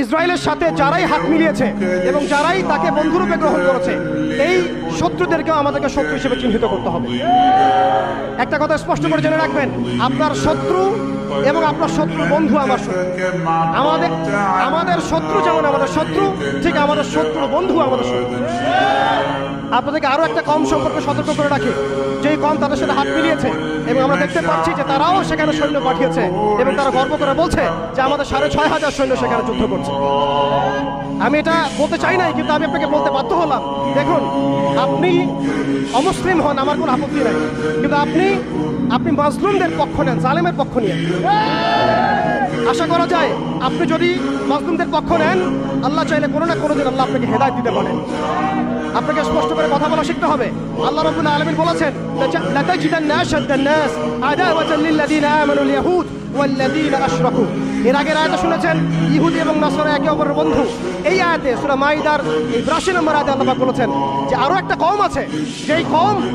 ইসরায়েলের সাথে যারাই হাত মিলিয়েছে এবং যারাই তাকে বন্ধুরূপে গ্রহণ করেছে, এই শত্রুদেরকেও আমাদেরকে শত্রু হিসেবে চিহ্নিত করতে হবে। একটা কথা স্পষ্ট করে জেনে রাখবেন, আপনার শত্রু এবং আপনার শত্রুর বন্ধু আমার শত্রু। আমাদের শত্রু যেমন আমাদের শত্রু, ঠিক আমাদের শত্রুর বন্ধু আমাদের শত্রু। আপনাদেরকে আরো একটা কম সম্পর্কে সতর্ক করে রাখি, যেই কম তাদের সাথে হাত মিলিয়েছে এবং আমরা দেখতে পাচ্ছি যে তারাও সেখানে সৈন্য পাঠিয়েছে এবং তারা গর্ব করে বলছে যে আমাদের 6,500 সৈন্য সেখানে যুদ্ধ করছে। আমি এটা বলতে চাই নাই, কিন্তু আমি আপনাকে বলতে বাধ্য হলাম। দেখুন, আপনি অমুসলিম হন, আমার কোনো আপত্তি নাই, কিন্তু আপনি মাজলুমদের পক্ষ নেন, জালেমের পক্ষ নিয়ে। আশা করা যায় আপনি যদি মাজলুমদের পক্ষ নেন, আল্লাহ চাইলে কোনো না কোনো দিন আল্লাহ আপনাকে হেদায়েত দিতে পারেন। আপনাকে স্পষ্ট করে কথা বলা শিখতে হবে। আল্লাহ রাব্বুল আলামিন বলেছেন, লাতাজিদান্না আশাদ্দান নাস আদাওয়াতান লিল্লাযিনা আমানুল ইয়াহুদ ওয়াল্লাযিনা আশরাকু। এর আগের আয়াতে শুনেছেন ইহুদি এবং নাসারা একে অপরের বন্ধু। এই আয়াতে সূরা মাইদার 82 নম্বর আয়াতে আল্লাহ পাক বলেছেন যে আরো একটা কওম আছে, যেই কওম